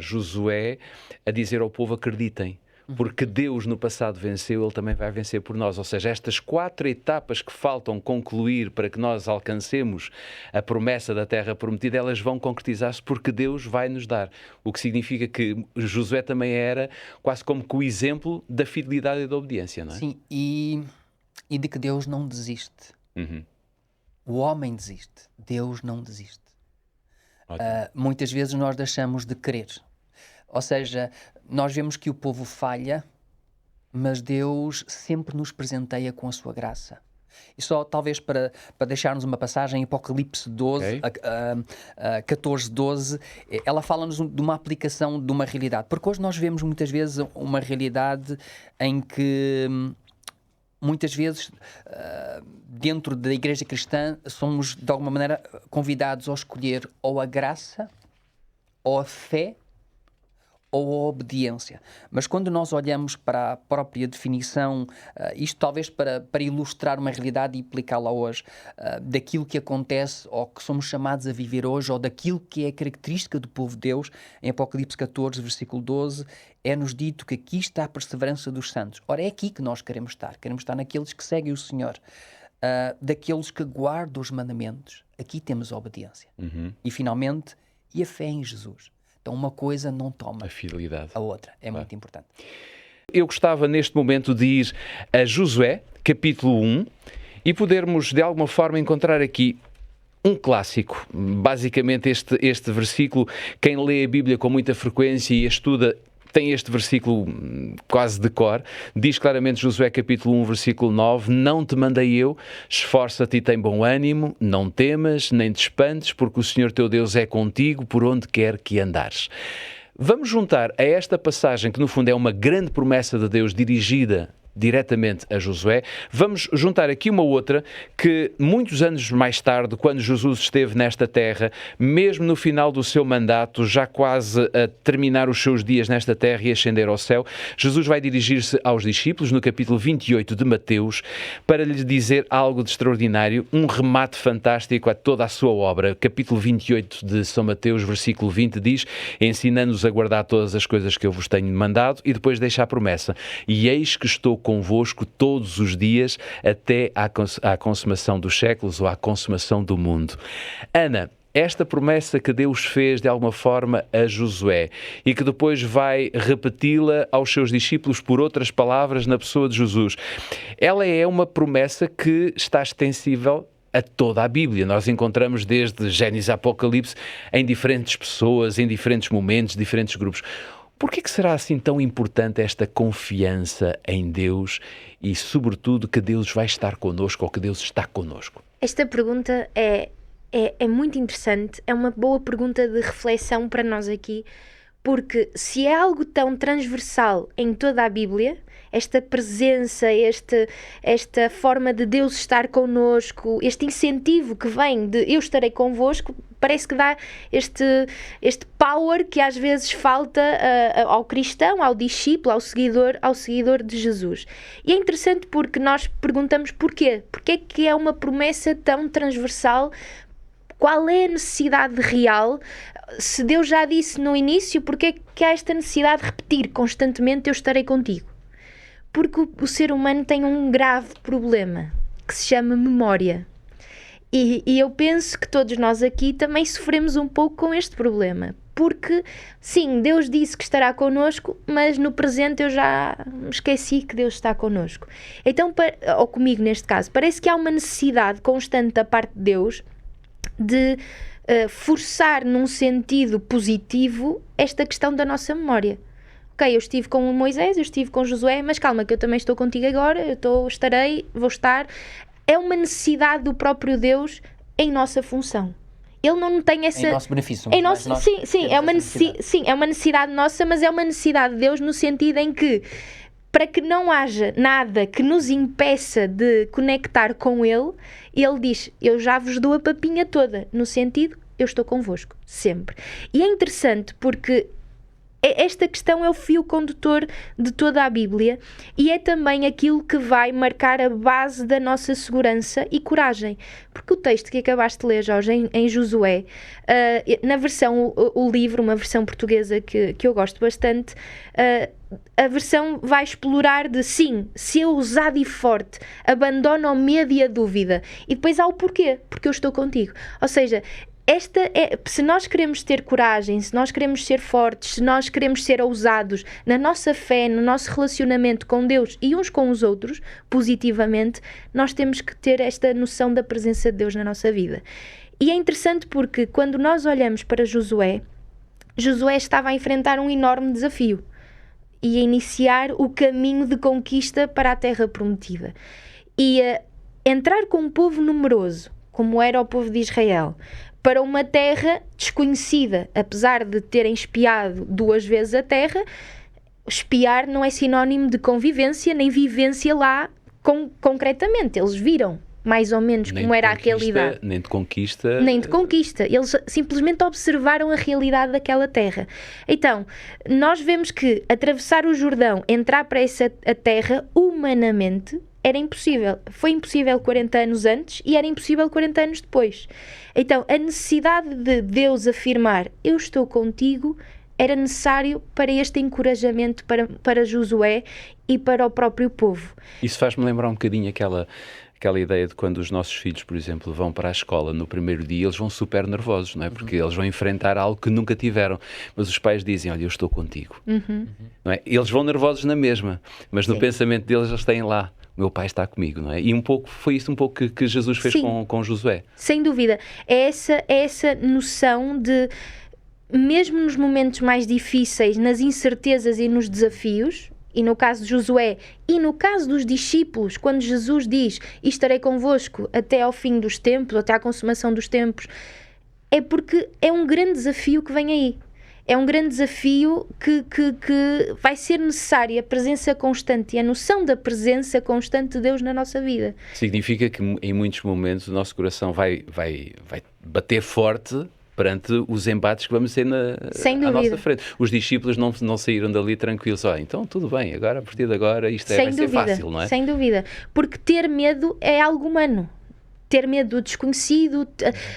Josué a dizer ao povo, acreditem. Porque Deus no passado venceu, Ele também vai vencer por nós. Ou seja, estas 4 etapas que faltam concluir para que nós alcancemos a promessa da terra prometida, elas vão concretizar-se porque Deus vai nos dar. O que significa que Josué também era quase como que o exemplo da fidelidade e da obediência, não é? Sim, e de que Deus não desiste. O homem desiste, Deus não desiste. Muitas vezes nós deixamos de querer. Ou seja, nós vemos que o povo falha, mas Deus sempre nos presenteia com a sua graça. E só talvez para deixarmos uma passagem, em Apocalipse 12, 14, 12, ela fala-nos de uma aplicação de uma realidade. Porque hoje nós vemos muitas vezes uma realidade em que muitas vezes dentro da igreja cristã somos de alguma maneira convidados a escolher ou a graça, ou a fé, ou a obediência. Mas quando nós olhamos para a própria definição, isto talvez para ilustrar uma realidade e aplicá-la hoje, daquilo que acontece ou que somos chamados a viver hoje, ou daquilo que é característica do povo de Deus, em Apocalipse 14, versículo 12, é-nos dito que aqui está a perseverança dos santos. Ora, é aqui que nós queremos estar naqueles que seguem o Senhor, daqueles que guardam os mandamentos. Aqui temos a obediência. E finalmente, e a fé em Jesus. Então uma coisa não toma A fidelidade. a outra. É muito importante. Eu gostava neste momento de ir a Josué, capítulo 1, e podermos de alguma forma encontrar aqui um clássico. Basicamente este versículo, quem lê a Bíblia com muita frequência e estuda, tem este versículo quase de cor. Diz claramente Josué capítulo 1, versículo 9: não te mandei eu, esforça-te e tem bom ânimo, não temas, nem te espantes, porque o Senhor teu Deus é contigo por onde quer que andares. Vamos juntar a esta passagem, que no fundo é uma grande promessa de Deus dirigida diretamente a Josué, vamos juntar aqui uma outra que muitos anos mais tarde, quando Jesus esteve nesta terra, mesmo no final do seu mandato, já quase a terminar os seus dias nesta terra e ascender ao céu, Jesus vai dirigir-se aos discípulos no capítulo 28 de Mateus para lhes dizer algo de extraordinário, um remate fantástico a toda a sua obra. Capítulo 28 de São Mateus, versículo 20 diz: ensinando-os a guardar todas as coisas que eu vos tenho mandado, e depois deixa a promessa: e eis que estou convosco todos os dias até à consumação dos séculos, ou à consumação do mundo. Ana, esta promessa que Deus fez de alguma forma a Josué e que depois vai repeti-la aos seus discípulos por outras palavras na pessoa de Jesus, ela é uma promessa que está extensível a toda a Bíblia. Nós encontramos desde Gênesis a Apocalipse em diferentes pessoas, em diferentes momentos, diferentes grupos. Por que será assim tão importante esta confiança em Deus e, sobretudo, que Deus vai estar connosco ou que Deus está connosco? Esta pergunta é muito interessante, é uma boa pergunta de reflexão para nós aqui, porque se é algo tão transversal em toda a Bíblia, esta presença, esta forma de Deus estar connosco, este incentivo que vem de eu estarei convosco, parece que dá este power que às vezes falta ao cristão, ao discípulo, ao seguidor de Jesus. E é interessante porque nós perguntamos porquê? Porquê é que é uma promessa tão transversal? Qual é a necessidade real? Se Deus já disse no início, porquê é que há esta necessidade de repetir constantemente: eu estarei contigo? Porque o ser humano tem um grave problema que se chama memória. E eu penso que todos nós aqui também sofremos um pouco com este problema. Porque, sim, Deus disse que estará connosco, mas no presente eu já me esqueci que Deus está connosco. Então, ou comigo neste caso, parece que há uma necessidade constante da parte de Deus de forçar num sentido positivo esta questão da nossa memória. Ok, eu estive com Moisés, eu estive com Josué, mas calma que eu também estou contigo agora, vou estar. É uma necessidade do próprio Deus em nossa função. Ele não tem essa... Em nosso benefício. Sim, é uma necessidade nossa, mas é uma necessidade de Deus no sentido em que, para que não haja nada que nos impeça de conectar com Ele, Ele diz: eu já vos dou a papinha toda, no sentido, eu estou convosco, sempre. E é interessante porque esta questão é o fio condutor de toda a Bíblia e é também aquilo que vai marcar a base da nossa segurança e coragem. Porque o texto que acabaste de ler, Jorge, em Josué, na versão, o livro, uma versão portuguesa que eu gosto bastante, a versão vai explorar de sim, se é ousado e forte, abandona o medo e a dúvida. E depois há o porquê, porque eu estou contigo. Ou seja, se nós queremos ter coragem, se nós queremos ser fortes, se nós queremos ser ousados na nossa fé, no nosso relacionamento com Deus e uns com os outros, positivamente, nós temos que ter esta noção da presença de Deus na nossa vida. E é interessante porque quando nós olhamos para Josué estava a enfrentar um enorme desafio e a iniciar o caminho de conquista para a terra prometida. E entrar com um povo numeroso, como era o povo de Israel, para uma terra desconhecida, apesar de terem espiado 2 vezes a terra, espiar não é sinónimo de convivência nem vivência lá concretamente. Eles viram mais ou menos como era a realidade. Nem de conquista. Nem de conquista. Eles simplesmente observaram a realidade daquela terra. Então, nós vemos que atravessar o Jordão, entrar para essa terra, humanamente, era impossível. Foi impossível 40 anos antes e era impossível 40 anos depois. Então, a necessidade de Deus afirmar: eu estou contigo, era necessário para este encorajamento para Josué e para o próprio povo. Isso faz-me lembrar um bocadinho aquela ideia de quando os nossos filhos, por exemplo, vão para a escola no primeiro dia, eles vão super nervosos, não é? Porque eles vão enfrentar algo que nunca tiveram. Mas os pais dizem, olha, eu estou contigo. Não é? Eles vão nervosos na mesma, mas no pensamento deles eles têm lá, o meu pai está comigo, não é? E foi isso um pouco que Jesus fez com Josué. Sem dúvida. É essa noção de, mesmo nos momentos mais difíceis, nas incertezas e nos desafios, e no caso de Josué, e no caso dos discípulos, quando Jesus diz, e estarei convosco até ao fim dos tempos, até à consumação dos tempos, é porque é um grande desafio que vem aí. É um grande desafio que vai ser necessária a presença constante e a noção da presença constante de Deus na nossa vida. Significa que em muitos momentos o nosso coração vai bater forte perante os embates que vamos ter à nossa frente. Os discípulos não saíram dali tranquilos. Então tudo bem, agora a partir de agora isto vai ser fácil, não é? Sem dúvida, porque ter medo é algo humano. Ter medo do desconhecido,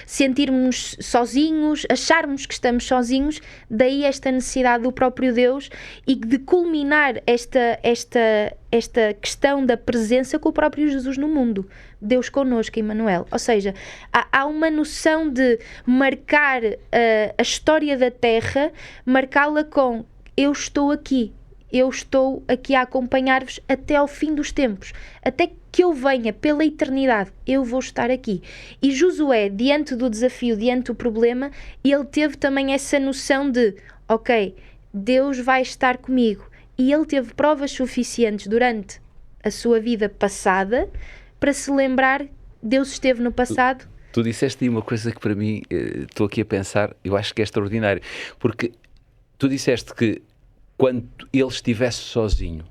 sentirmos sozinhos, acharmos que estamos sozinhos, daí esta necessidade do próprio Deus e de culminar esta questão da presença com o próprio Jesus no mundo. Deus connosco, Emmanuel. Ou seja, há uma noção de marcar a história da Terra, marcá-la com eu estou aqui a acompanhar-vos até ao fim dos tempos, até que eu venha pela eternidade, eu vou estar aqui. E Josué, diante do desafio, diante do problema, ele teve também essa noção de, ok, Deus vai estar comigo. E ele teve provas suficientes durante a sua vida passada para se lembrar, Deus esteve no passado. Tu disseste aí uma coisa que para mim, estou aqui a pensar, eu acho que é extraordinário, porque tu disseste que quando ele estivesse sozinho,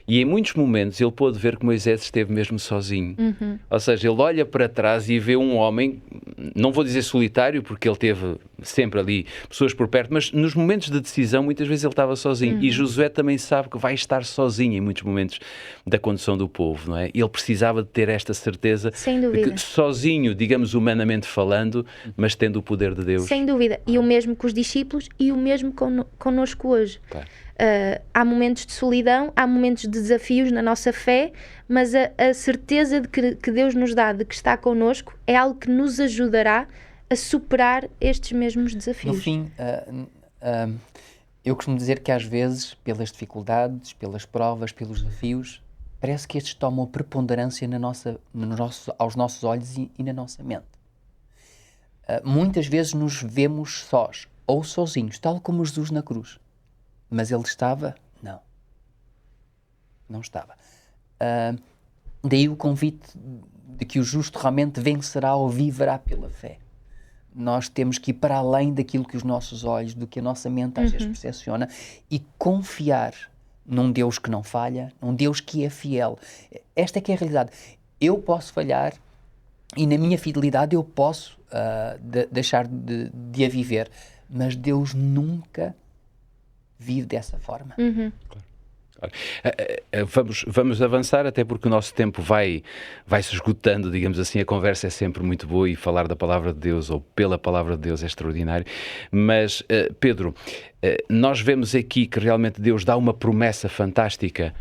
e em muitos momentos ele pôde ver que Moisés esteve mesmo sozinho. Ou seja, ele olha para trás e vê um homem, não vou dizer solitário, porque ele teve sempre ali pessoas por perto, mas nos momentos de decisão muitas vezes ele estava sozinho. E Josué também sabe que vai estar sozinho em muitos momentos da condução do povo, não é? Ele precisava de ter esta certeza de que sozinho, digamos humanamente falando, mas tendo o poder de Deus. Sem dúvida. E o mesmo com os discípulos e o mesmo connosco hoje. Claro. Há momentos de solidão, há momentos de desafios na nossa fé, mas a certeza de que Deus nos dá de que está connosco é algo que nos ajudará a superar estes mesmos desafios. No fim, eu costumo dizer que às vezes, pelas dificuldades, pelas provas, pelos desafios, parece que estes tomam preponderância aos nossos olhos e na nossa mente. Muitas vezes nos vemos sós ou sozinhos, tal como Jesus na cruz. Mas ele estava? Não estava. Daí o convite de que o justo realmente vencerá ou viverá pela fé. Nós temos que ir para além daquilo que os nossos olhos, do que a nossa mente às vezes percepciona e confiar num Deus que não falha, num Deus que é fiel. Esta é que é a realidade. Eu posso falhar e na minha fidelidade eu posso deixar de a viver, mas Deus nunca vive dessa forma. Vamos avançar, até porque o nosso tempo vai se esgotando, digamos assim. A conversa é sempre muito boa e falar da palavra de Deus ou pela palavra de Deus é extraordinário. Mas, Pedro, nós vemos aqui que realmente Deus dá uma promessa fantástica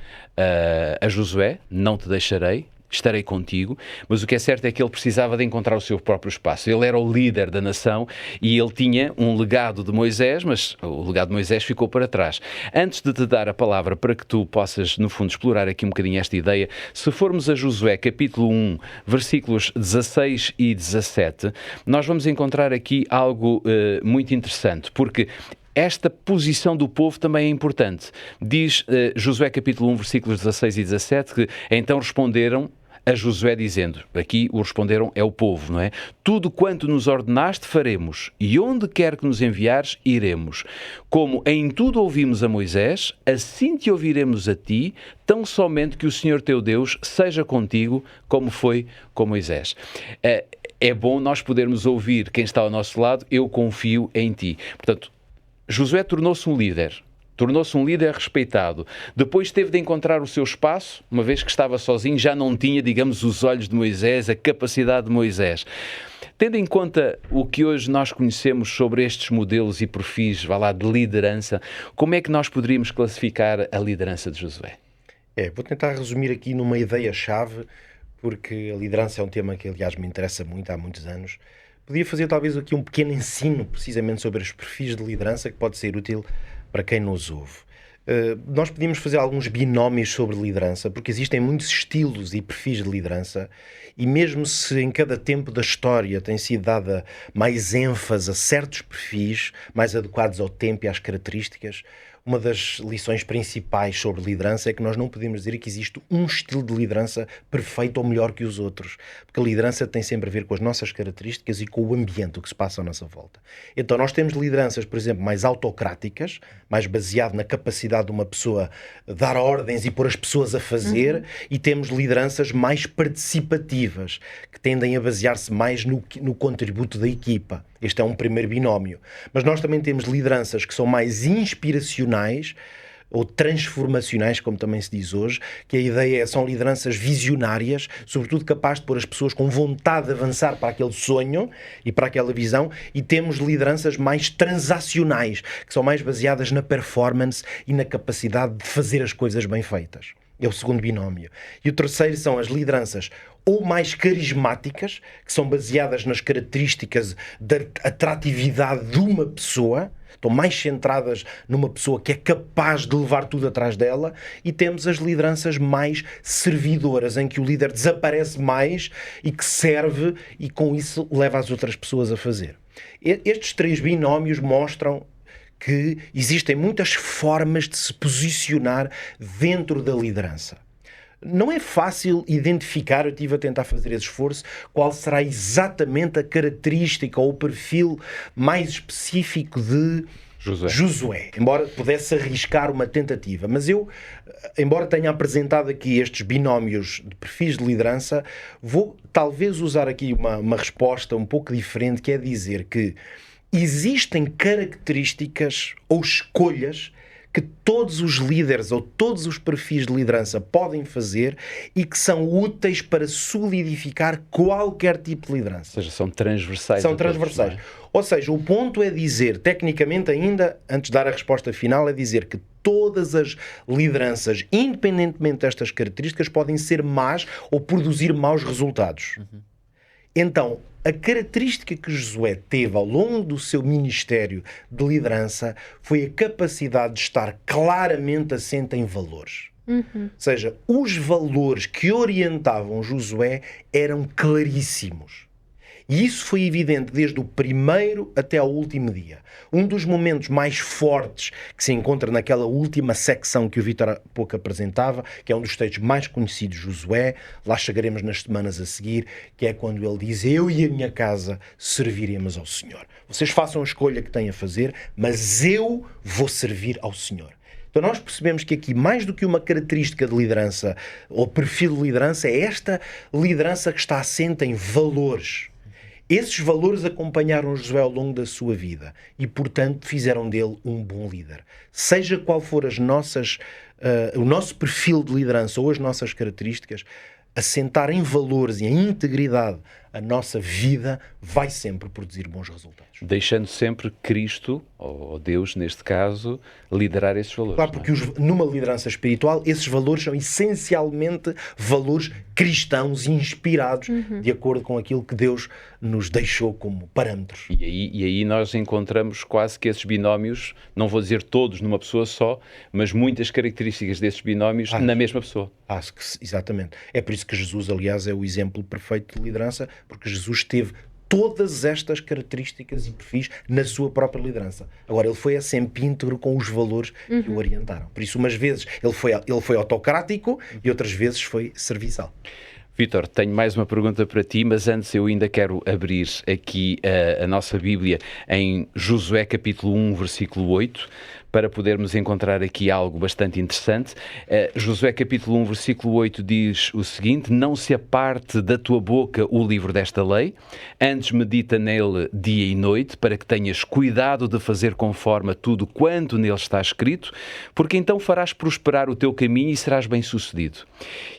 a Josué: não te deixarei, estarei contigo. Mas o que é certo é que ele precisava de encontrar o seu próprio espaço. Ele era o líder da nação e ele tinha um legado de Moisés, mas o legado de Moisés ficou para trás. Antes de te dar a palavra para que tu possas, no fundo, explorar aqui um bocadinho esta ideia, se formos a Josué, capítulo 1, versículos 16 e 17, nós vamos encontrar aqui algo muito interessante, porque esta posição do povo também é importante. Diz Josué capítulo 1, versículos 16 e 17, que então responderam a Josué dizendo, aqui o responderam é o povo, não é? Tudo quanto nos ordenaste faremos, e onde quer que nos enviares, iremos. Como em tudo ouvimos a Moisés, assim te ouviremos a ti, tão somente que o Senhor teu Deus seja contigo, como foi com Moisés. É bom nós podermos ouvir quem está ao nosso lado: eu confio em ti. Portanto, Josué tornou-se um líder respeitado. Depois teve de encontrar o seu espaço, uma vez que estava sozinho, já não tinha, digamos, os olhos de Moisés, a capacidade de Moisés. Tendo em conta o que hoje nós conhecemos sobre estes modelos e perfis, vá lá, de liderança, como é que nós poderíamos classificar a liderança de Josué? Vou tentar resumir aqui numa ideia-chave, porque a liderança é um tema que, aliás, me interessa muito há muitos anos. Podia fazer talvez aqui um pequeno ensino precisamente sobre os perfis de liderança que pode ser útil para quem nos ouve. Nós podíamos fazer alguns binómios sobre liderança, porque existem muitos estilos e perfis de liderança, e mesmo se em cada tempo da história tem sido dada mais ênfase a certos perfis mais adequados ao tempo e às características, uma das lições principais sobre liderança é que nós não podemos dizer que existe um estilo de liderança perfeito ou melhor que os outros, porque a liderança tem sempre a ver com as nossas características e com o ambiente, o que se passa à nossa volta. Então nós temos lideranças, por exemplo, mais autocráticas, mais baseado na capacidade de uma pessoa dar ordens e pôr as pessoas a fazer, e temos lideranças mais participativas, que tendem a basear-se mais no contributo da equipa. Este é um primeiro binómio. Mas nós também temos lideranças que são mais inspiracionais ou transformacionais, como também se diz hoje, que a ideia são lideranças visionárias, sobretudo capazes de pôr as pessoas com vontade de avançar para aquele sonho e para aquela visão, e temos lideranças mais transacionais, que são mais baseadas na performance e na capacidade de fazer as coisas bem feitas. É o segundo binómio. E o terceiro são as lideranças ou mais carismáticas, que são baseadas nas características da atratividade de uma pessoa, estão mais centradas numa pessoa que é capaz de levar tudo atrás dela, e temos as lideranças mais servidoras, em que o líder desaparece mais e que serve e com isso leva as outras pessoas a fazer. Estes três binómios mostram que existem muitas formas de se posicionar dentro da liderança. Não é fácil identificar, eu estive a tentar fazer esse esforço, qual será exatamente a característica ou o perfil mais específico de Josué, embora pudesse arriscar uma tentativa. Mas eu, embora tenha apresentado aqui estes binómios de perfis de liderança, vou talvez usar aqui uma resposta um pouco diferente, que é dizer que existem características ou escolhas que todos os líderes ou todos os perfis de liderança podem fazer e que são úteis para solidificar qualquer tipo de liderança. Ou seja, são transversais. São transversais. Ou seja, o ponto é dizer, tecnicamente ainda, antes de dar a resposta final, é dizer que todas as lideranças, independentemente destas características, podem ser más ou produzir maus resultados. Então, a característica que Josué teve ao longo do seu ministério de liderança foi a capacidade de estar claramente assente em valores. Ou seja, os valores que orientavam Josué eram claríssimos. E isso foi evidente desde o primeiro até ao último dia. Um dos momentos mais fortes que se encontra naquela última secção que o Vítor há pouco apresentava, que é um dos textos mais conhecidos de Josué, lá chegaremos nas semanas a seguir, que é quando ele diz: eu e a minha casa serviremos ao Senhor. Vocês façam a escolha que têm a fazer, mas eu vou servir ao Senhor. Então nós percebemos que aqui, mais do que uma característica de liderança ou perfil de liderança, é esta liderança que está assente em valores. Esses valores acompanharam Josué ao longo da sua vida e, portanto, fizeram dele um bom líder. Seja qual for o nosso perfil de liderança ou as nossas características, assentar em valores e em integridade a nossa vida vai sempre produzir bons resultados. Deixando sempre Cristo, ou Deus neste caso, liderar esses valores. Claro, porque numa liderança espiritual esses valores são essencialmente valores cristãos e inspirados de acordo com aquilo que Deus nos deixou como parâmetros. E aí nós encontramos quase que esses binómios, não vou dizer todos numa pessoa só, mas muitas características desses binómios na mesma pessoa. Acho que exatamente. É por isso que Jesus, aliás, é o exemplo perfeito de liderança, porque Jesus teve todas estas características e perfis na sua própria liderança. Agora, ele foi sempre íntegro com os valores que o orientaram. Por isso, umas vezes ele foi autocrático e outras vezes foi serviçal. Vítor, tenho mais uma pergunta para ti, mas antes eu ainda quero abrir aqui a nossa Bíblia em Josué capítulo 1, versículo 8, para podermos encontrar aqui algo bastante interessante. Josué capítulo 1, versículo 8 diz o seguinte: não se aparte da tua boca o livro desta lei, antes medita nele dia e noite, para que tenhas cuidado de fazer conforme a tudo quanto nele está escrito, porque então farás prosperar o teu caminho e serás bem-sucedido.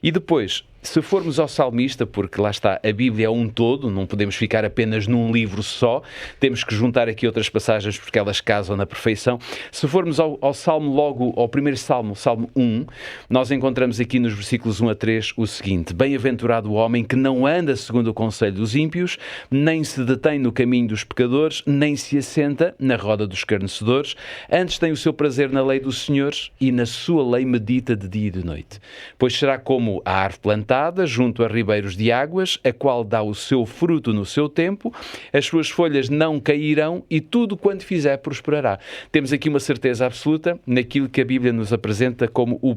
E depois, Se formos ao salmista, porque lá está, a Bíblia é um todo, não podemos ficar apenas num livro só, temos que juntar aqui outras passagens porque elas casam na perfeição. Se formos ao Salmo, logo ao primeiro Salmo, Salmo 1, nós encontramos aqui nos versículos 1 a 3 o seguinte: Bem-aventurado o homem que não anda segundo o conselho dos ímpios, nem se detém no caminho dos pecadores, nem se assenta na roda dos escarnecedores, antes tem o seu prazer na lei do Senhor e na sua lei medita de dia e de noite. Pois será como a árvore plantada junto a ribeiros de águas, a qual dá o seu fruto no seu tempo, as suas folhas não cairão e tudo quanto fizer prosperará. Temos aqui uma certeza absoluta naquilo que a Bíblia nos apresenta como o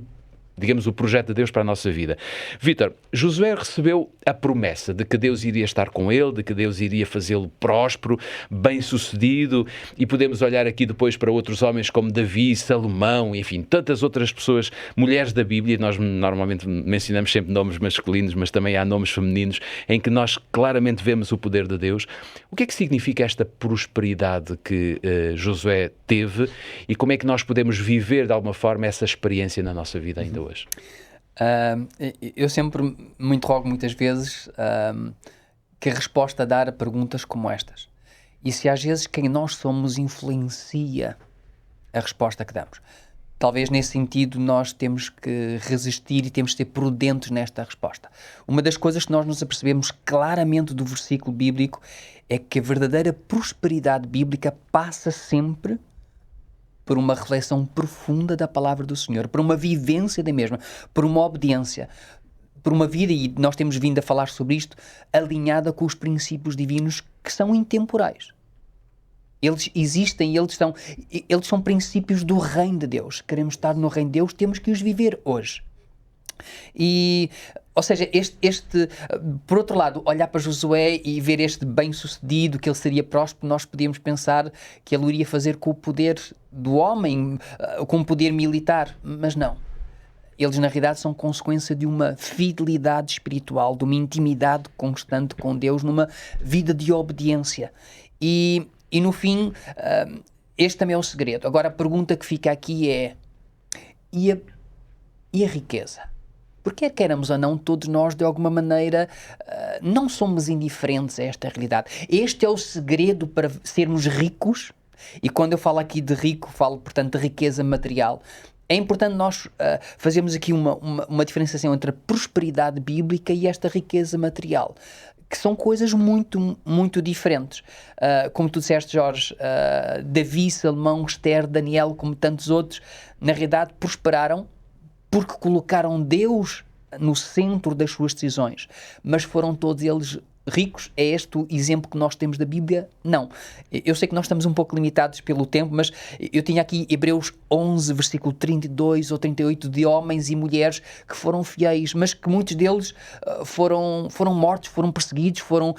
projeto de Deus para a nossa vida. Vítor, Josué recebeu a promessa de que Deus iria estar com ele, de que Deus iria fazê-lo próspero, bem-sucedido, e podemos olhar aqui depois para outros homens como Davi, Salomão, enfim, tantas outras pessoas, mulheres da Bíblia. Nós normalmente mencionamos sempre nomes masculinos, mas também há nomes femininos, em que nós claramente vemos o poder de Deus. O que é que significa esta prosperidade que Josué teve e como é que nós podemos viver de alguma forma essa experiência na nossa vida ainda hoje? Eu sempre me interrogo muitas vezes que resposta a dar a perguntas como estas. E se às vezes quem nós somos influencia a resposta que damos. Talvez nesse sentido nós temos que resistir e temos que ser prudentes nesta resposta. Uma das coisas que nós nos apercebemos claramente do versículo bíblico é que a verdadeira prosperidade bíblica passa sempre por uma reflexão profunda da palavra do Senhor, por uma vivência da mesma, por uma obediência, por uma vida, e nós temos vindo a falar sobre isto, alinhada com os princípios divinos que são intemporais. Eles existem, eles são princípios do reino de Deus. Queremos estar no reino de Deus, temos que os viver hoje. E, ou seja, por outro lado, olhar para Josué e ver este bem-sucedido, que ele seria próspero, nós podíamos pensar que ele iria fazer com o poder do homem, com o poder militar, mas não. Eles, na realidade, são consequência de uma fidelidade espiritual, de uma intimidade constante com Deus, numa vida de obediência. E no fim, este também é o segredo. Agora, a pergunta que fica aqui é: e a riqueza? Porque queiramos ou não, todos nós, de alguma maneira, não somos indiferentes a esta realidade. Este é o segredo para sermos ricos. E quando eu falo aqui de rico, falo, portanto, de riqueza material. É importante nós fazermos aqui uma diferenciação entre a prosperidade bíblica e esta riqueza material, que são coisas muito, muito diferentes. Como tu disseste, Jorge, Davi, Salomão, Esther, Daniel, como tantos outros, na realidade prosperaram porque colocaram Deus no centro das suas decisões. Mas foram todos eles ricos? É este o exemplo que nós temos da Bíblia? Não. Eu sei que nós estamos um pouco limitados pelo tempo, mas eu tinha aqui Hebreus 11, versículo 32 ou 38, de homens e mulheres que foram fiéis, mas que muitos deles foram mortos, foram perseguidos, foram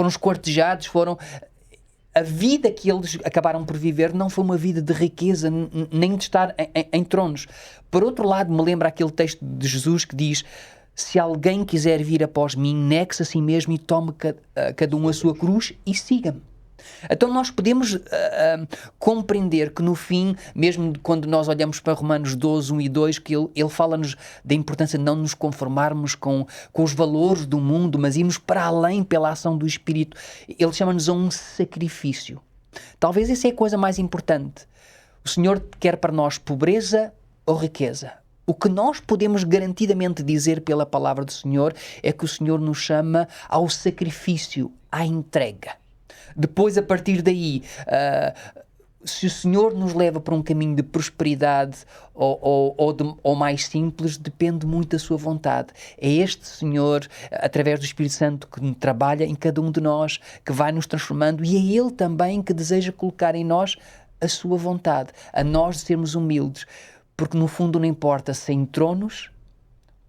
esquartejados, A vida que eles acabaram por viver não foi uma vida de riqueza, nem de estar em tronos. Por outro lado, me lembra aquele texto de Jesus que diz: se alguém quiser vir após mim, negue-se a si mesmo e tome cada um a sua cruz e siga-me. Então nós podemos compreender que no fim, mesmo quando nós olhamos para Romanos 12, 1 e 2, que ele fala-nos da importância de não nos conformarmos com os valores do mundo, mas irmos para além pela ação do Espírito. Ele chama-nos a um sacrifício. Talvez essa é a coisa mais importante. O Senhor quer para nós pobreza ou riqueza? O que nós podemos garantidamente dizer pela palavra do Senhor é que o Senhor nos chama ao sacrifício, à entrega. Depois, a partir daí, se o Senhor nos leva para um caminho de prosperidade ou mais simples, depende muito da sua vontade. É este Senhor, através do Espírito Santo, que trabalha em cada um de nós, que vai nos transformando, e é Ele também que deseja colocar em nós a sua vontade, a nós sermos humildes, porque no fundo não importa se em tronos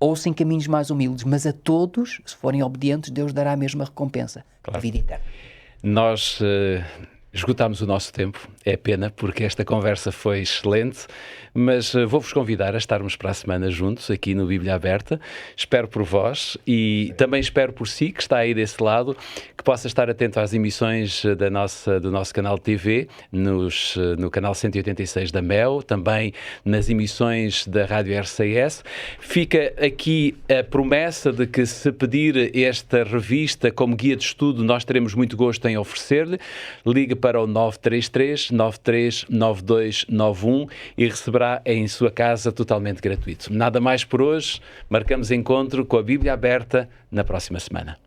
ou sem caminhos mais humildes, mas a todos, se forem obedientes, Deus dará a mesma recompensa, claro. A vida eterna. Nós Esgotámos o nosso tempo, é pena, porque esta conversa foi excelente, mas vou-vos convidar a estarmos para a semana juntos aqui no Bíblia Aberta. Espero por vós e também espero por si, que está aí desse lado, que possa estar atento às emissões do nosso canal de TV, no canal 186 da MEL, também nas emissões da Rádio RCS. Fica aqui a promessa de que, se pedir esta revista como guia de estudo, nós teremos muito gosto em oferecer-lhe. Ligue para o 933 93 9291 e receberá em sua casa totalmente gratuito. Nada mais por hoje. Marcamos encontro com a Bíblia Aberta na próxima semana.